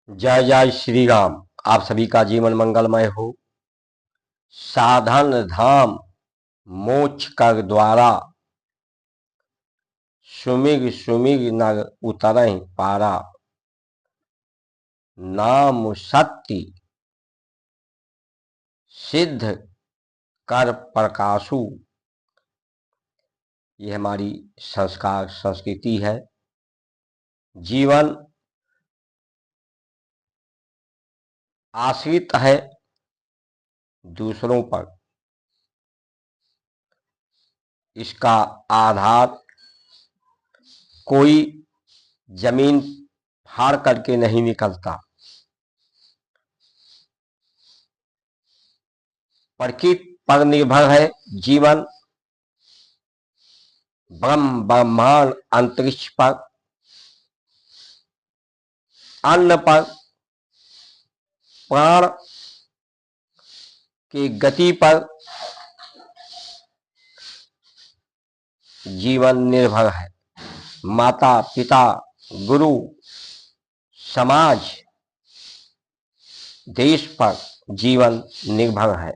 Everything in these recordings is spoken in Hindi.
जय जय श्री राम। आप सभी का जीवन मंगलमय हो। साधन धाम मोक्ष कर द्वारा, सुमिग सुमिग नर उतरहि पारा। नाम सत्य सिद्ध कर प्रकाशु। ये हमारी संस्कार संस्कृति है। जीवन आश्रित है दूसरों पर। इसका आधार कोई जमीन फाड़ करके नहीं निकलता। प्रकृति पर निर्भर है जीवन। ब्रह्मांड अंतरिक्ष पर, अन्न पर, प्राण की गति पर जीवन निर्भर है। माता पिता, गुरु, समाज, देश पर जीवन निर्भर है।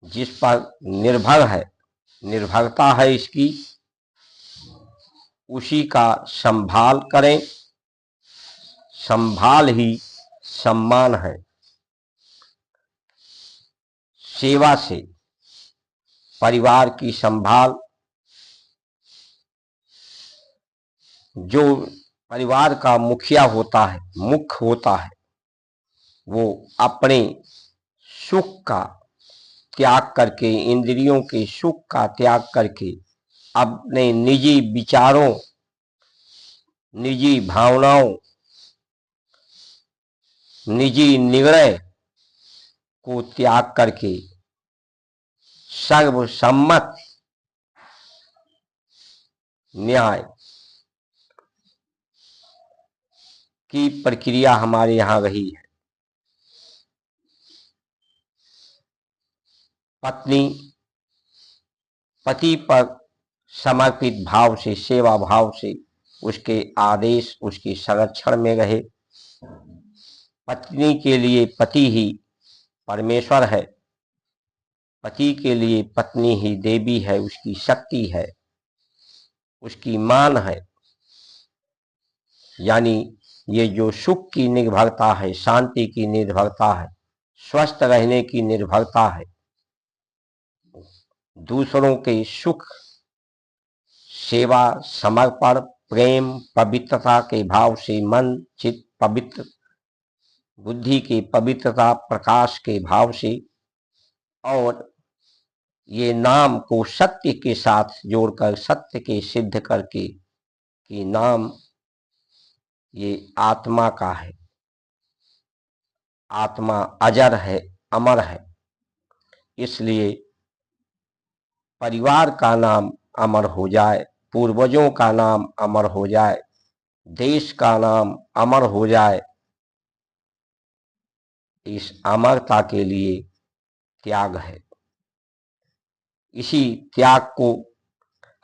जिस पर निर्भर है, निर्भरता है इसकी, उसी का संभाल करें। संभाल ही सम्मान है। सेवा से परिवार की संभाल, जो परिवार का मुखिया होता है, मुख्य होता है, वो अपने सुख का त्याग करके, इंद्रियों के सुख का त्याग करके, अपने निजी विचारों, निजी भावनाओं, निजी निर्णय को त्याग करके सर्वसम्मत न्याय की प्रक्रिया हमारे यहाँ रही है। पत्नी पति पर समर्पित भाव से, सेवा भाव से उसके आदेश, उसके संरक्षण में रहे। पत्नी के लिए पति ही परमेश्वर है। पति के लिए पत्नी ही देवी है, उसकी शक्ति है, उसकी मान है। यानी ये जो सुख की निर्भरता है, शांति की निर्भरता है, स्वस्थ रहने की निर्भरता है, दूसरों के सुख, सेवा, समर्पण, प्रेम, पवित्रता के भाव से, मन चित्त पवित्र, बुद्धि की पवित्रता, प्रकाश के भाव से, और ये नाम को सत्य के साथ जोड़कर, सत्य के सिद्ध करके कि नाम ये आत्मा का है, आत्मा अजर है, अमर है। इसलिए परिवार का नाम अमर हो जाए, पूर्वजों का नाम अमर हो जाए, देश का नाम अमर हो जाए। इस अमरता के लिए त्याग है। इसी त्याग को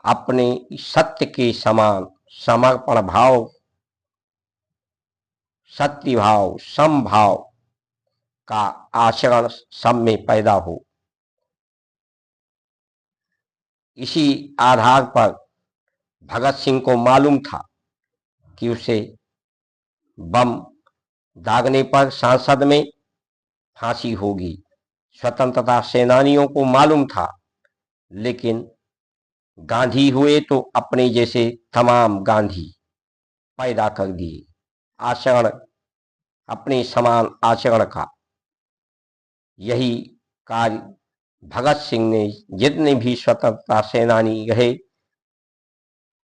अपने सत्य के समान समर्पण भाव, सत्य भाव, समभाव का आचरण सब में पैदा हो। इसी आधार पर भगत सिंह को मालूम था कि उसे बम दागने पर संसद में फांसी होगी। स्वतंत्रता सेनानियों को मालूम था, लेकिन गांधी हुए तो अपने जैसे तमाम गांधी पैदा कर दिए। आचरण, अपने समान आचरण का यही कार्य भगत सिंह ने, जितने भी स्वतंत्रता सेनानी रहे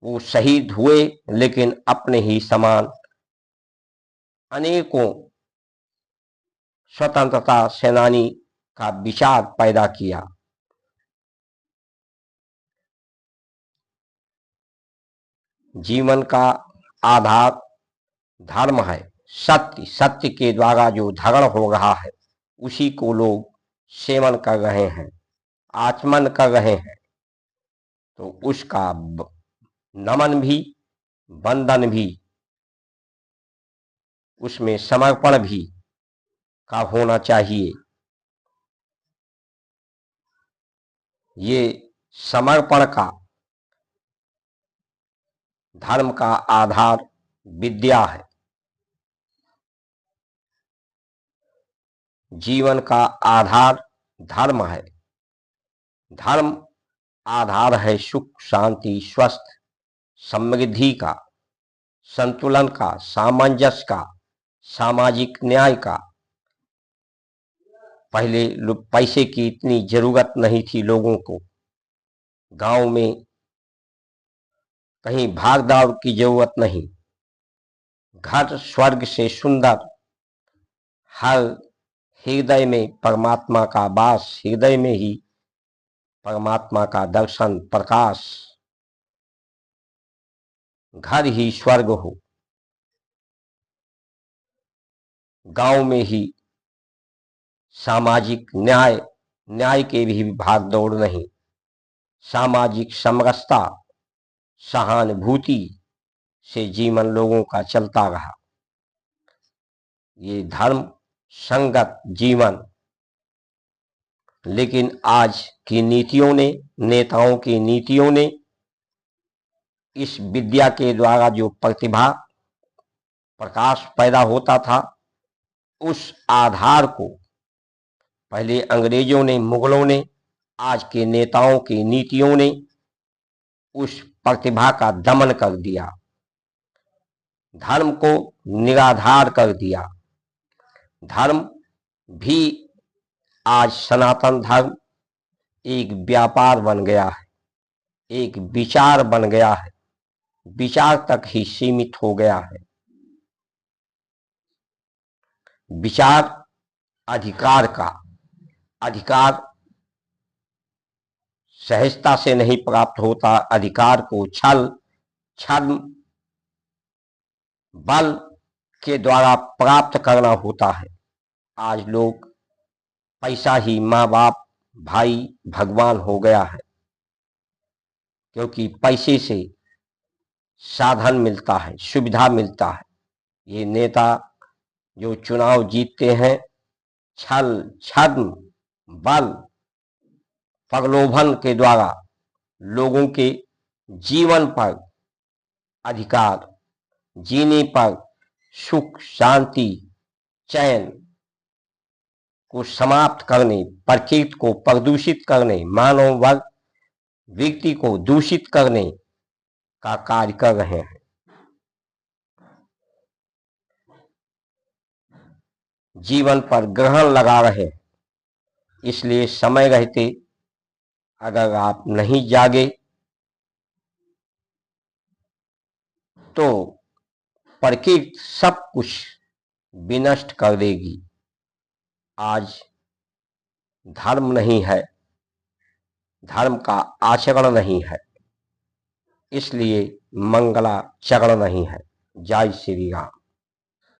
वो शहीद हुए, लेकिन अपने ही समान अनेकों स्वतंत्रता सेनानी का विचार पैदा किया। जीवन का आधार धर्म है, सत्य। सत्य के द्वारा जो धरण हो रहा है उसी को लोग सेवन कर रहे हैं, आचमन कर रहे हैं। तो उसका नमन भी, वंदन भी उसमें समर्पण भी का होना चाहिए। ये समर्पण का धर्म का आधार विद्या है। जीवन का आधार धर्म है। धर्म आधार है सुख, शांति, स्वस्थ, समृद्धि का, संतुलन का, सामंजस्य का, सामाजिक न्याय का। पहले पैसे की इतनी जरूरत नहीं थी लोगों को। गांव में कहीं भाग दौड़ की जरूरत नहीं। घर स्वर्ग से सुंदर, हर हृदय में परमात्मा का वास, हृदय में ही परमात्मा का दर्शन, प्रकाश। घर ही स्वर्ग हो। गांव में ही सामाजिक न्याय, न्याय के भी भाग दौड़ नहीं। सामाजिक समरसता, सहानुभूति से जीवन लोगों का चलता रहा। ये धर्म संगत जीवन। लेकिन आज की नीतियों ने, नेताओं की नीतियों ने इस विद्या के द्वारा जो प्रतिभा, प्रकाश पैदा होता था, उस आधार को पहले अंग्रेजों ने, मुगलों ने, आज के नेताओं की नीतियों ने उस प्रतिभा का दमन कर दिया। धर्म को निराधार कर दिया। धर्म भी आज सनातन धर्म एक व्यापार बन गया है, एक विचार बन गया है, विचार तक ही सीमित हो गया है। विचार अधिकार का, अधिकार सहजता से नहीं प्राप्त होता। अधिकार को छल, छद्म, बल के द्वारा प्राप्त करना होता है। आज लोग पैसा ही माँ बाप, भाई, भगवान हो गया है, क्योंकि पैसे से साधन मिलता है, सुविधा मिलता है। ये नेता जो चुनाव जीतते हैं, छल, छद्म, बल, प्रलोभन के द्वारा लोगों के जीवन पर अधिकार, जीने पर सुख, शांति, चैन को समाप्त करने, प्रकृति को प्रदूषित करने, मानव वर्ग, व्यक्ति को दूषित करने का कार्य कर रहे हैं। जीवन पर ग्रहण लगा रहे हैं। इसलिए समय रहते अगर आप नहीं जागे तो प्रकृति सब कुछ विनष्ट कर देगी। आज धर्म नहीं है, धर्म का आचरण नहीं है, इसलिए मंगलाचरण नहीं है। जय श्री राम।